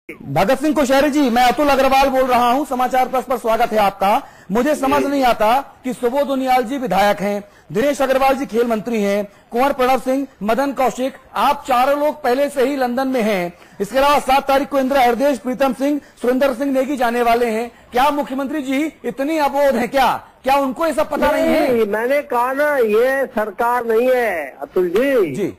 भगत सिंह कोश्यारी जी, मैं अतुल अग्रवाल बोल रहा हूं, समाचार प्लस पर स्वागत है आपका। मुझे समझ नहीं आता कि सुबोध उनियाल जी विधायक हैं, दिनेश अग्रवाल जी खेल मंत्री हैं, कुंवर प्रणव सिंह, मदन कौशिक, आप चारों लोग पहले से ही लंदन में हैं। इसके अलावा 7 तारीख को इंदिरा हृदय, प्रीतम सिंह, सुरेंद्र सिंह नेगी जाने वाले हैं। क्या मुख्यमंत्री जी इतनी अबोध है? क्या उनको ये सब पता नहीं है? मैंने कहा ना, ये सरकार नहीं है अतुल जी।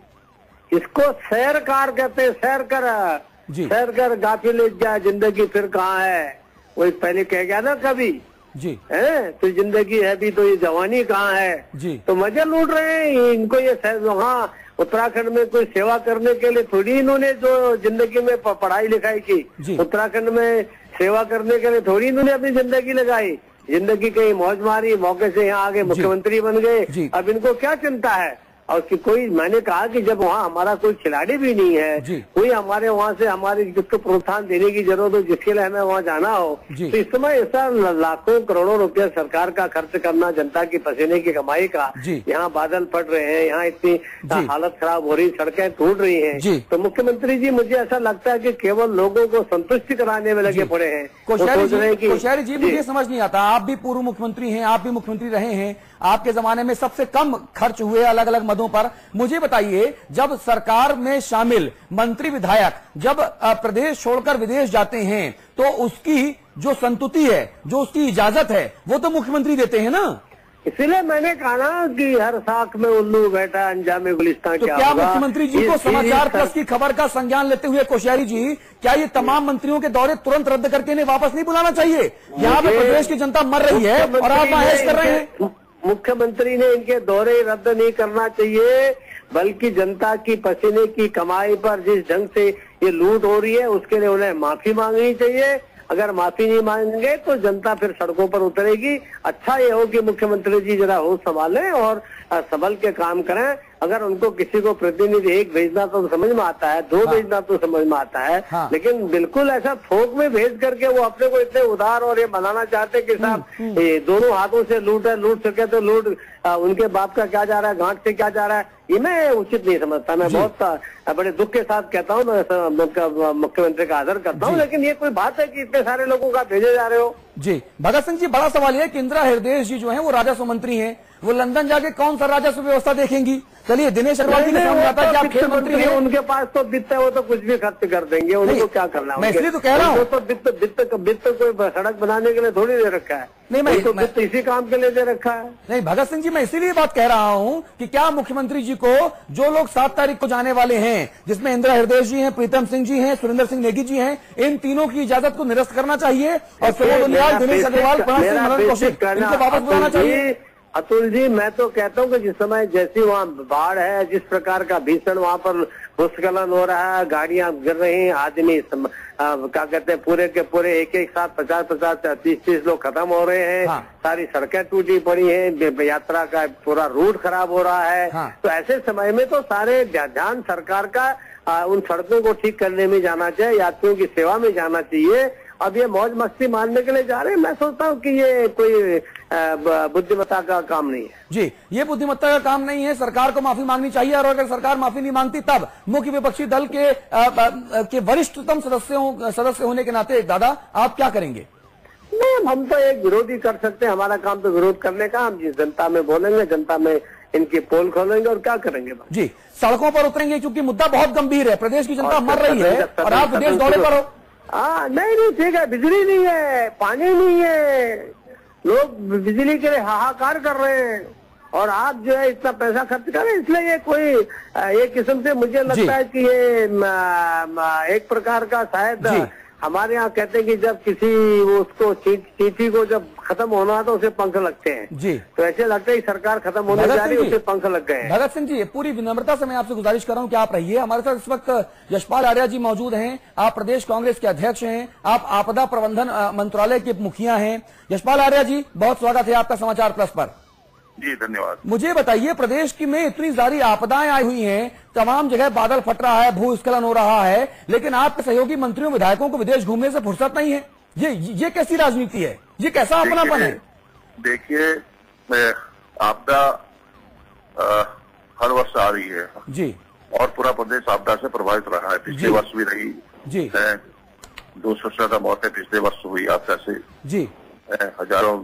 इसको सैरकार कहते हैं, सैर कर सैर कर गाफिल जाए जिंदगी फिर कहाँ है। वही पहले कह गया ना कभी जी, है तो जिंदगी है भी तो ये जवानी कहाँ है जी। तो मजे लूट रहे हैं इनको ये। हाँ, उत्तराखंड में कोई सेवा करने के लिए थोड़ी इन्होंने जो जिंदगी में पढ़ाई लिखाई की, उत्तराखंड में सेवा करने के लिए थोड़ी इन्होंने अपनी जिंदगी लगाई। जिंदगी कहीं मौज मारी, मौके से यहाँ आगे मुख्यमंत्री बन गए। अब इनको क्या चिंता है? और कि कोई, मैंने कहा कि जब वहाँ हमारा कोई खिलाड़ी भी नहीं है, कोई हमारे वहाँ से हमारे जिसको प्रोत्साहन देने की जरूरत हो, जिसके लिए हमें वहाँ जाना हो, तो इस समय ऐसा लाखों करोड़ों रुपया सरकार का खर्च करना, जनता की पसीने की कमाई का, यहाँ बादल फट रहे हैं, यहाँ इतनी हालत खराब हो रही, सड़कें टूट रही हैं, तो मुख्यमंत्री जी मुझे ऐसा लगता है कि केवल लोगों को संतुष्ट कराने में लगे पड़े हैं। कोश्यारी जी, मुझे समझ नहीं आता, आप भी पूर्व मुख्यमंत्री हैं, आप भी मुख्यमंत्री रहे हैं, आपके जमाने में सबसे कम खर्च हुए अलग अलग मदों पर। मुझे बताइए, जब सरकार में शामिल मंत्री विधायक जब प्रदेश छोड़कर विदेश जाते हैं तो उसकी जो संतुति है, जो उसकी इजाजत है, वो तो मुख्यमंत्री देते हैं ना। इसीलिए मैंने कहा ना कि हर साख में उल्लू बैठा अंजामे गुलिस्तान। तो क्या मुख्यमंत्री जी को समाचार प्लस की खबर का संज्ञान लेते हुए कोश्यारी जी, क्या ये तमाम मंत्रियों के दौरे तुरंत रद्द करके इन्हें वापस नहीं बुलाना चाहिए? यहाँ पे प्रदेश की जनता मर रही है और आप ऐश कर रहे हैं। मुख्यमंत्री ने इनके दौरे रद्द नहीं करना चाहिए, बल्कि जनता की पसीने की कमाई पर जिस ढंग से ये लूट हो रही है उसके लिए उन्हें माफी मांगनी चाहिए। अगर माफी नहीं मांगेंगे तो जनता फिर सड़कों पर उतरेगी। अच्छा ये हो कि मुख्यमंत्री जी जरा होश संभालें और संभल के काम करें। अगर उनको किसी को प्रतिनिधि एक भेजना तो समझ में आता है, 2 भेजना तो समझ में आता है, लेकिन बिल्कुल ऐसा थोक में भेज करके वो अपने को इतने उदार और ये बनाना चाहते कि साहब दोनों हाथों से लूट सके तो लूट, उनके बाप का क्या जा रहा है, गांठ से क्या जा रहा है, ये मैं उचित नहीं समझता। मैं बहुत बड़े दुख के साथ कहता हूँ, मैं मुख्यमंत्री का आदर करता हूँ, लेकिन ये कोई बात है कि इतने सारे लोगों का भेजे जा रहे हो। जी भगत सिंह जी, बड़ा सवाल है कि इंदिरा हृदय जी जो है वो राजस्व मंत्री हैं, वो लंदन जाके कौन सा राजस्व व्यवस्था देखेंगी? चलिए, दिनेश अग्रवाल जी ने समझा था कि आप खेल मंत्री हैं, उनके पास तो वित्त है, वो तो कुछ भी खर्च कर देंगे, उनको क्या करना है। मैं इसलिए तो कह रहा हूँ, तो वित्त कोई सड़क बनाने के लिए थोड़ी दे रखा है। नहीं, मैं तो वित्त इसी काम के लिए दे रखा है। नहीं भगत सिंह जी, मैं इसीलिए बात कह रहा हूँ कि क्या मुख्यमंत्री जी को जो लोग 7 तारीख को जाने वाले हैं, जिसमें इंदिरा हृदय जी हैं, प्रीतम सिंह जी हैं, सुरेंद्र सिंह नेगी जी हैं, इन तीनों की इजाजत को निरस्त करना चाहिए और सुबोध उनियाल, दिनेश अग्रवाल, प्रणव सिंह, मदन कौशिक, इनको वापस बुलाना चाहिए। अतुल जी, मैं तो कहता हूँ कि जिस समय जैसी वहाँ बाढ़ है, जिस प्रकार का भीषण वहाँ पर भूस्खलन हो रहा है, गाड़ियां गिर रही हैं, आदमी क्या कहते हैं पूरे के पूरे एक साथ 50-50, 30-30 लोग खत्म हो रहे हैं। सारी सड़कें टूटी पड़ी हैं, यात्रा का पूरा रूट खराब हो रहा है। तो ऐसे समय में तो सारे ध्यान सरकार का उन सड़कों को ठीक करने में जाना चाहिए, यात्रियों की सेवा में जाना चाहिए। अब ये मौज मस्ती मारने के लिए जा रहे हैं, मैं सोचता हूँ कि ये कोई बुद्धिमत्ता का काम नहीं है। जी, ये बुद्धिमत्ता का काम नहीं है। सरकार को माफी मांगनी चाहिए, और अगर सरकार माफी नहीं मांगती तब मुख्य विपक्षी दल के वरिष्ठतम सदस्य होने के नाते दादा आप क्या करेंगे? नहीं, हम तो एक विरोधी कर सकते हैं, हमारा काम तो विरोध करने का। हम जिस जनता में बोलेंगे, जनता में इनकी पोल खोलेंगे और क्या करेंगे जी, सड़कों पर उतरेंगे, क्योंकि मुद्दा बहुत गंभीर है, प्रदेश की जनता मर रही है और आप विदेश दौरे पर हो। नहीं ठीक है, बिजली नहीं है, पानी नहीं है, लोग बिजली के लिए हाहाकार कर रहे हैं और आप जो है इतना पैसा खर्च कर रहे हैं। इसलिए ये कोई एक किस्म से मुझे लगता है कि ये एक प्रकार का शायद हमारे यहाँ कहते हैं कि जब किसी उसको चींटी को जब खत्म होना है तो उसे पंख लगते हैं जी, तो ऐसे लगता है सरकार खत्म होने जा रही है, उसे पंख लग गए हैं। भगत सिंह जी, पूरी विनम्रता से मैं आपसे गुजारिश कर रहा हूँ कि आप रहिए हमारे साथ। इस वक्त यशपाल आर्या जी मौजूद हैं, आप प्रदेश कांग्रेस के अध्यक्ष हैं, आप आपदा प्रबंधन मंत्रालय के मुखिया हैं। यशपाल आर्या जी, बहुत स्वागत है आपका समाचार प्लस पर। जी धन्यवाद। मुझे बताइए, प्रदेश की में इतनी सारी आपदाएं आई हुई हैं, तमाम जगह बादल फट रहा है, भूस्खलन हो रहा है, लेकिन आपके सहयोगी मंत्रियों विधायकों को विदेश घूमने से फुर्सत नहीं है। ये कैसी राजनीति है? ये कैसा अपनापन है? देखिए, आपदा हर वर्ष आ रही है जी, और पूरा प्रदेश आपदा से प्रभावित रहा है, पिछले वर्ष भी रही जी है। 200 से ज्यादा मौतें पिछले वर्ष हुई आपदा से। जी। हजारों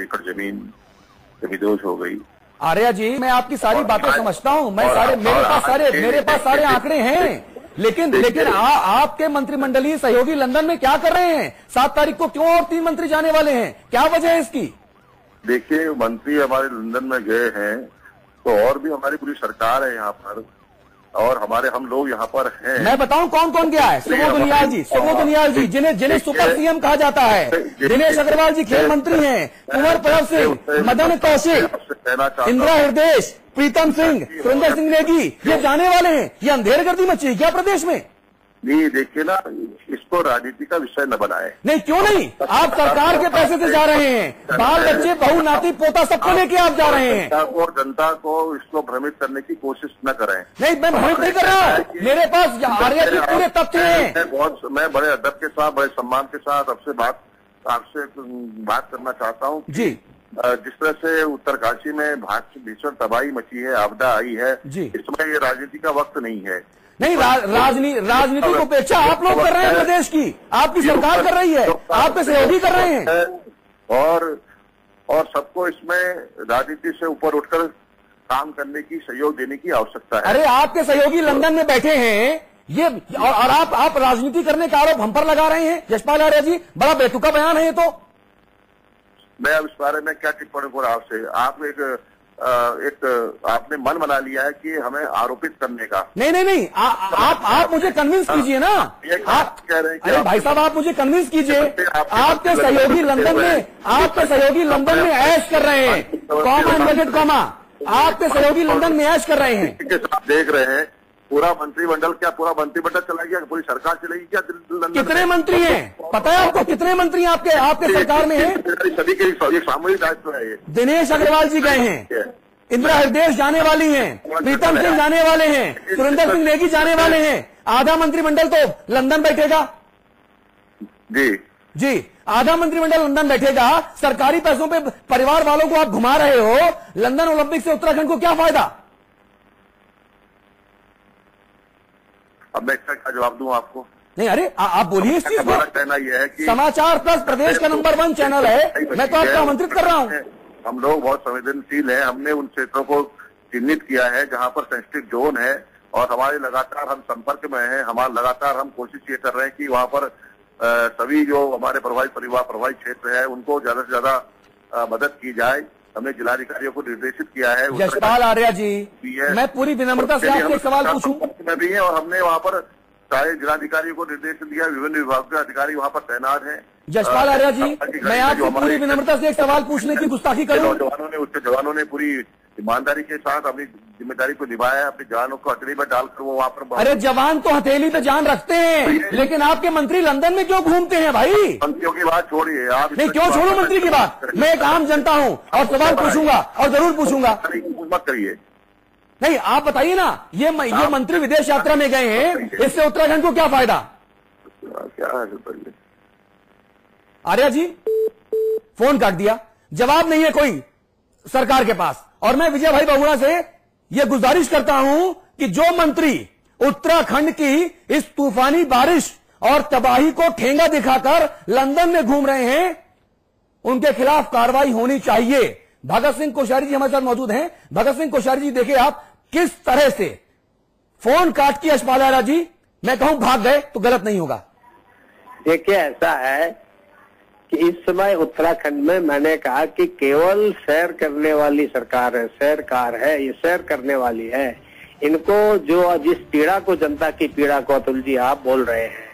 एकड़ जमीन विदोष हो गई। आर्या जी, मैं आपकी सारी बातें समझता हूँ, मैं मेरे पास सारे आंकड़े हैं, लेकिन आपके मंत्रिमंडलीय सहयोगी लंदन में क्या कर रहे हैं? 7 तारीख को क्यों और 3 मंत्री जाने वाले हैं? क्या वजह है इसकी? देखिए, मंत्री हमारे लंदन में गए हैं तो और भी हमारी पूरी सरकार है यहाँ पर, और हम लोग यहाँ पर हैं। मैं बताऊं कौन कौन गया है? सुबोध उनियाल जी, जिन्हें सुपर सीएम कहा जाता है। दिनेश अग्रवाल जी खेल मंत्री हैं। कुंवर प्रताप सिंह, मदन कौशिक, इंदिरा हृदय, प्रीतम सिंह, सुरेंद्र सिंह नेगी, ये जाने वाले हैं। ये अंधेरगर्दी मची है क्या प्रदेश में? नहीं, देखिए ना, इसको राजनीति का विषय न बनाए। नहीं, क्यों नहीं? आप सरकार के पैसे से जा रहे हैं, बाल बच्चे, बहू, नाती, पोता सबको लेके आप जा रहे हैं। जनता को इसको भ्रमित करने की कोशिश न करें। नहीं, मैं भ्रमित नहीं कर रहा, मेरे पास आर्या के पूरे तथ्य हैं। मैं बड़े अदब के साथ, बड़े सम्मान के साथ आपसे बात करना चाहता हूँ जी। जिस तरह से उत्तरकाशी में भीषण तबाही मची है, आपदा आई है, इस समय ये राजनीति का वक्त नहीं है। नहीं, राजनीति को अपेक्षा आप लोग कर रहे हैं प्रदेश की, आपकी सरकार कर रही है, आपके सहयोगी कर रहे हैं, और सबको इसमें राजनीति से ऊपर उठकर काम करने की, सहयोग देने की आवश्यकता है। अरे, आपके सहयोगी लंदन में बैठे हैं, ये और आप राजनीति करने का आरोप हम पर लगा रहे हैं। यशपाल आर्या जी, बड़ा बेतुका बयान है ये तो। मैं अब इस बारे में क्या टिप्पणी करूं आपसे? आप आपने मन बना लिया है कि हमें आरोपित करने का। नहीं, आप मुझे कन्विंस कीजिए ना। आप कह रहे हैं, अरे भाई साहब, आप मुझे कन्विंस कीजिए। आपके सहयोगी लंदन में ऐश कर रहे हैं, कॉमा इन्वर्टेड कॉमा, आपके सहयोगी लंदन में ऐश कर रहे हैं। देख रहे हैं पूरा मंत्रिमंडल चला गया, पूरी सरकार चलेगी क्या? कितने मंत्री हैं पता है आपको? कितने मंत्री आपके सरकार में हैं? सभी के सामूहिक दायित्व है ये। दिनेश अग्रवाल जी गए हैं, इंदिरा हृदय जाने वाली हैं, प्रीतम सिंह जाने वाले हैं, सुरेंद्र सिंह नेगी जाने वाले हैं। आधा मंत्रिमंडल तो लंदन बैठेगा। जी, आधा मंत्रिमंडल लंदन बैठेगा। सरकारी पैसों पे परिवार वालों को आप घुमा रहे हो। लंदन ओलंपिक से उत्तराखंड को क्या फायदा? अब मैं इसका क्या जवाब दूं आपको? नहीं, अरे आप बोलिए इस चीज को। कहना यह है कि समाचार प्लस प्रदेश का नंबर 1 चैनल है, मैं तो आपको आमंत्रित कर रहा हूँ। हम लोग बहुत संवेदनशील हैं। हमने उन क्षेत्रों को चिन्हित किया है जहां पर सेंसिटिव जोन है, और हमारे लगातार हम संपर्क में हैं। लगातार हम कोशिश ये कर रहे हैं कि वहां पर सभी जो हमारे प्रभावित क्षेत्र है उनको ज्यादा से ज्यादा मदद की जाए। हमने जिलाधिकारियों को निर्देशित किया है। यशपाल आर्या जी, मैं पूरी विनम्रता से आपसे एक सवाल पूछूं? में भी है, और हमने वहाँ पर सारे जिलाधिकारियों को निर्देश दिया। विभिन्न विभाग के अधिकारी वहाँ पर तैनात हैं। यशपाल आर्या जी, मैं आपसे पूरी विनम्रता से एक सवाल पूछने की गुस्ताखी करूं? जवानों ने पूरी ईमानदारी के साथ अपनी जिम्मेदारी को निभाया, अपनी जानों को हथेली पर डालकर वो वहाँ पर। अरे, जवान तो हथेली पे जान रखते हैं, लेकिन आपके मंत्री लंदन में क्यों घूमते हैं भाई? मंत्रियों की बात छोड़िए आप। नहीं, क्यों छोड़ू मंत्री की बात? मैं एक आम जनता हूँ और सवाल पूछूंगा, और जरूर पूछूंगा। मत करिए। नहीं, आप बताइए ना, ये मंत्री विदेश यात्रा में गए हैं, इससे उत्तराखंड को क्या फायदा? क्या है आर्या जी, फोन काट दिया, जवाब नहीं है कोई सरकार के पास। और मैं विजय भाई बहुगुणा से यह गुजारिश करता हूं कि जो मंत्री उत्तराखंड की इस तूफानी बारिश और तबाही को ठेंगा दिखाकर लंदन में घूम रहे हैं, उनके खिलाफ कार्रवाई होनी चाहिए। भगत सिंह कोश्यारी जी हमारे साथ मौजूद हैं। भगत सिंह कोश्यारी जी, देखिए आप किस तरह से फोन काट के यशपाल आर्या जी, मैं कहूं भाग गए तो गलत नहीं होगा। देखिए, ऐसा है कि इस समय उत्तराखंड में मैंने कहा कि केवल सैर करने वाली सरकार है, सैरकार है, ये सैर करने वाली है। इनको जो जिस पीड़ा को, जनता की पीड़ा को अतुल जी आप बोल रहे हैं,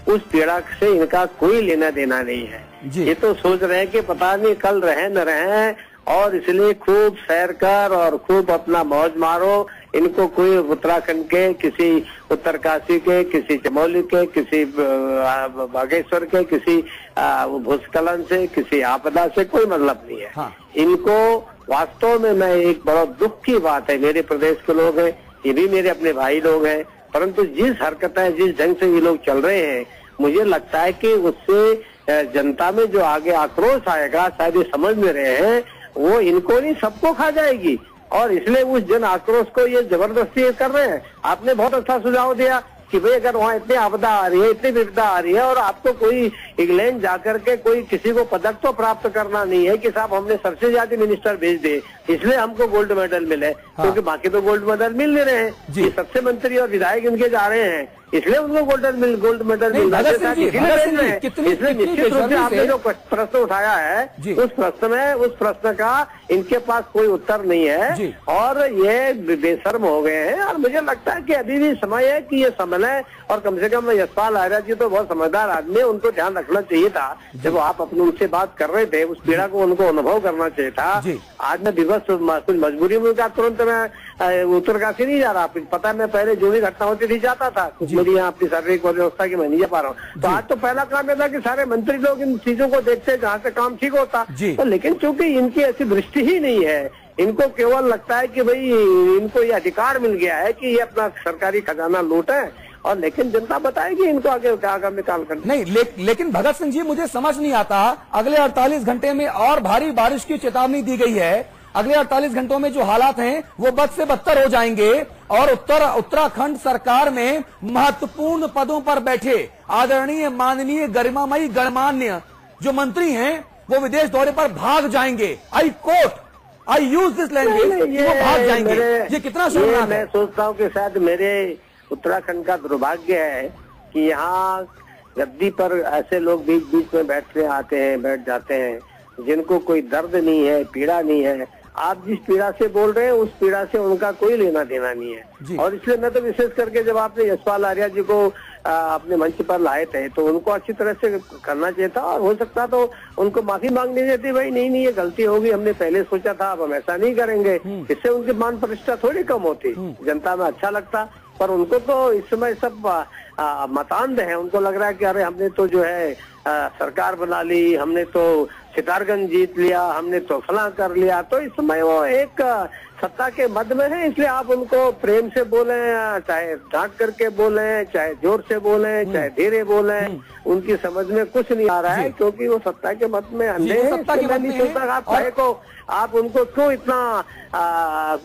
उस पीड़ा से इनका कोई लेना देना नहीं है। ये तो सोच रहे हैं कि पता नहीं कल रहे न रहे, और इसलिए खूब सैर कर और खूब अपना मौज मारो। इनको कोई उत्तराखंड के, किसी उत्तरकाशी के, किसी चमोली के, किसी बागेश्वर के, किसी भूस्खलन से, किसी आपदा से कोई मतलब नहीं है। हाँ। इनको वास्तव में, मैं एक बड़ा दुख की बात है, मेरे प्रदेश के लोग हैं, ये भी मेरे अपने भाई लोग हैं, परंतु जिस हरकतें, जिस ढंग से ये लोग चल रहे हैं, मुझे लगता है कि उससे जनता में जो आगे आक्रोश आएगा, शायद ये समझ में रहे हैं, वो इनको नहीं सबको खा जाएगी। और इसलिए उस जन आक्रोश को ये जबरदस्ती कर रहे हैं। आपने बहुत अच्छा सुझाव दिया कि भाई अगर वहाँ इतनी आपदा आ रही है, इतनी विपदा आ रही है और आपको कोई इंग्लैंड जाकर के कोई किसी को पदक तो प्राप्त करना नहीं है कि साहब हमने सबसे ज्यादा मिनिस्टर भेज दे इसलिए हमको गोल्ड मेडल मिले, क्योंकि बाकी तो गोल्ड मेडल मिल नहीं रहे हैं। ये सबसे मंत्री और विधायक इनके जा रहे हैं इसलिए उनको गोल्ड मेडल मिल रहा है। इसलिए निश्चित रूप से आपने जो प्रश्न उठाया है उस प्रश्न का इनके पास कोई उत्तर नहीं है और ये बेशर्म हो गए हैं। और मुझे लगता है कि अभी भी समय है कि ये संभले और कम से कम यशपाल आर्या जी तो बहुत समझदार आदमी है, उनको ध्यान रखना चाहिए था जब आप अपने उनसे बात कर रहे थे, उस पीड़ा को उनको अनुभव करना चाहिए था। आज मैं दिवस कुछ मजबूरी में कहा तुरंत मैं उत्तरकाशी नहीं जा रहा, पता है मैं पहले जो भी घटना होती थी जाता था, कुछ मेरी यहाँ अपनी शारीरिक व्यवस्था की मैं नहीं जा पा रहा हूँ। तो आज तो पहला काम यह था कि सारे मंत्री लोग इन चीजों को देखते जहाँ से काम ठीक होता, तो लेकिन चूंकि इनकी ऐसी दृष्टि ही नहीं है, इनको केवल लगता है कि भाई इनको ये अधिकार मिल गया है कि ये अपना सरकारी खजाना लूटे और लेकिन जनता बताएगी इनको आगे क्या आगामी काल करना। नहीं लेकिन भगत सिंह जी मुझे समझ नहीं आता, अगले 48 घंटे में और भारी बारिश की चेतावनी दी गई है, अगले 48 घंटों में जो हालात हैं वो बद से बदतर हो जाएंगे और उत्तराखंड सरकार में महत्वपूर्ण पदों पर बैठे आदरणीय माननीय गरिमामयी गणमान्य जो मंत्री हैं वो विदेश दौरे पर भाग जाएंगे। आई यूज दिस लैंग्वेज, वो भाग जाएंगे। ये कितना शर्मनाक है। मैं सोचता हूँ कि शायद मेरे उत्तराखंड का दुर्भाग्य है कि यहाँ गद्दी पर ऐसे लोग बीच बीच में बैठ जाते हैं जिनको कोई दर्द नहीं है, पीड़ा नहीं है। आप जिस पीड़ा से बोल रहे हैं उस पीड़ा से उनका कोई लेना देना नहीं है। और इसलिए मैं तो विशेष करके जब आपने यशपाल आर्या जी को अपने मंच पर लाए थे तो उनको अच्छी तरह से करना चाहिए था और हो सकता तो उनको माफी मांगनी चाहिए, भाई नहीं ये गलती होगी, हमने पहले सोचा था, अब हम ऐसा नहीं करेंगे। इससे उनकी मान प्रतिष्ठा थोड़ी कम होती, जनता में अच्छा लगता। पर उनको तो इस समय सब मतांध है, उनको लग रहा है कि अरे हमने तो जो है सरकार बना ली, हमने तो सितारगंज जीत लिया, हमने तो फला कर लिया। तो इस समय वो एक सत्ता के मद में है, इसलिए आप उनको प्रेम से बोले, चाहे डांट करके बोले, चाहे जोर से बोले, चाहे धीरे बोले, उनकी समझ में कुछ नहीं आ रहा है क्योंकि वो सत्ता के मत में अंधे हैं। मैं नहीं सोचता आप उनको क्यों इतना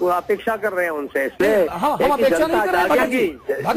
अपेक्षा कर रहे हैं उनसे, इसलिए हम अपेक्षा नहीं कर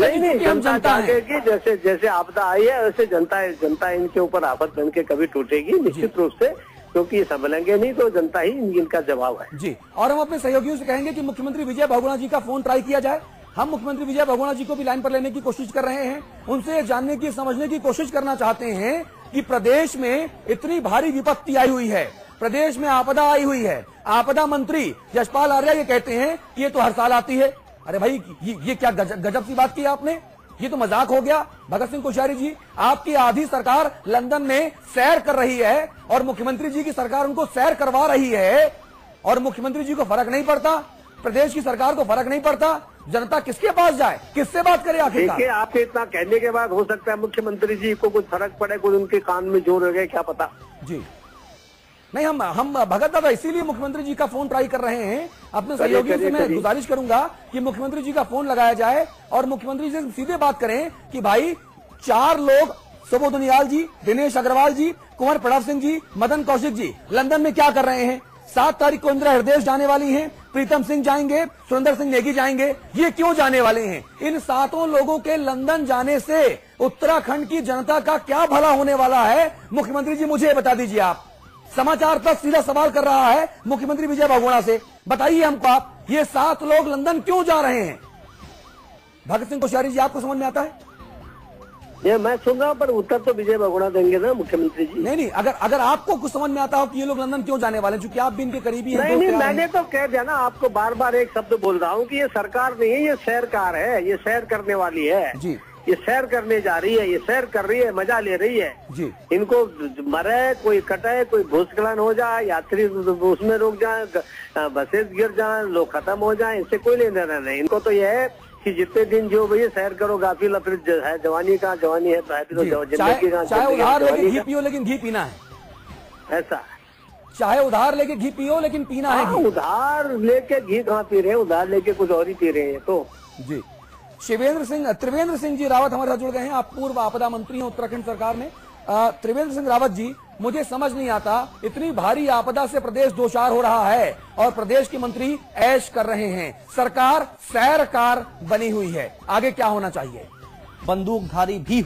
रहे, जनता चाहेगी जैसे आपदा आई है वैसे जनता इनके ऊपर आफत बन के कभी टूटेगी निश्चित रूप से, क्योंकि संभलेंगे नहीं तो जनता ही इनका जवाब है। जी, और हम अपने सहयोगियों से कहेंगे कि मुख्यमंत्री विजय बहुगुणा जी का फोन ट्राई किया जाए। हम मुख्यमंत्री विजय बहुगुणा जी को भी लाइन पर लेने की कोशिश कर रहे हैं, उनसे जानने की समझने की कोशिश करना चाहते हैं कि प्रदेश में इतनी भारी विपत्ति आई हुई है, प्रदेश में आपदा आई हुई है, आपदा मंत्री यशपाल आर्या ये कहते हैं कि ये तो हर साल आती है। अरे भाई ये क्या गजब सी बात की आपने, ये तो मजाक हो गया। भगत सिंह कोश्यारी जी, आपकी आधी सरकार लंदन में सैर कर रही है और मुख्यमंत्री जी की सरकार उनको सैर करवा रही है और मुख्यमंत्री जी को फर्क नहीं पड़ता, प्रदेश की सरकार को फर्क नहीं पड़ता, जनता किसके पास जाए, किससे बात करे आखिर? देखिए, आपके इतना कहने के बाद हो सकता है मुख्यमंत्री जी को कुछ फर्क पड़े, कुछ उनके कान में जोर हो गए, क्या पता। जी नहीं, हम भगत दादा इसीलिए मुख्यमंत्री जी का फोन ट्राई कर रहे हैं। अपने सहयोगियों से मैं गुजारिश करूंगा कि मुख्यमंत्री जी का फोन लगाया जाए और मुख्यमंत्री जी से सीधे बात करें कि भाई 4 लोग, सुबोध उनियाल जी, दिनेश अग्रवाल जी, कुंवर प्रणव सिंह जी, मदन कौशिक जी लंदन में क्या कर रहे हैं। 7 तारीख को इंदिरा हृदय जाने वाली हैं, प्रीतम सिंह जाएंगे, सुरेंद्र सिंह नेगी जाएंगे। ये क्यों जाने वाले हैं? इन 7 लोगों के लंदन जाने से उत्तराखंड की जनता का क्या भला होने वाला है? मुख्यमंत्री जी मुझे बता दीजिए। आप समाचार प्लस सीधा सवाल कर रहा है मुख्यमंत्री विजय बहुगुणा से, बताइए हमको आप, ये 7 लोग लंदन क्यों जा रहे हैं? भगत सिंह कोश्यारी जी, आपको समझ में आता है? ये मैं सुन रहा हूं, पर उत्तर तो विजय बहुगुणा देंगे ना मुख्यमंत्री जी। नहीं, अगर आपको कुछ समझ में आता हो कि ये लोग लंदन क्यों जाने वाले, क्योंकि आप भी इनके करीबी हैं। नहीं, मैंने तो कह दिया ना आपको, बार बार एक शब्द बोल रहा हूँ कि ये सरकार नहीं है, ये सैरकार है, ये सैर करने वाली है जी, ये सैर करने जा रही है, ये सैर कर रही है, मजा ले रही है जी। इनको मरे, कोई कटे, कोई भूस्खलन हो जाए, यात्री उसमें रुक जाए, बसेस गिर जाए, लोग खत्म हो जाए, इससे कोई लेना देना नहीं। इनको तो यह है कि जितने दिन जो भैया सैर करो, गाफिल फिर है जवानी का, जवानी है तो है, चाहे उधार लेके घी पियो लेकिन घी पीना है, ऐसा। चाहे उधार लेके घी पियो लेकिन पीना है घी। उधार लेके घी कहाँ पी रहे हैं, उधार लेके कुछ और ही पी रहे हैं। तो जी, त्रिवेंद्र सिंह जी रावत हमारे साथ जुड़ गए हैं। आप पूर्व आपदा मंत्री हैं उत्तराखंड सरकार में। त्रिवेंद्र सिंह रावत जी, मुझे समझ नहीं आता, इतनी भारी आपदा से प्रदेश दो चार हो रहा है और प्रदेश के मंत्री ऐश कर रहे हैं, सरकार सैरकार बनी हुई है, आगे क्या होना चाहिए? बंदूकधारी भी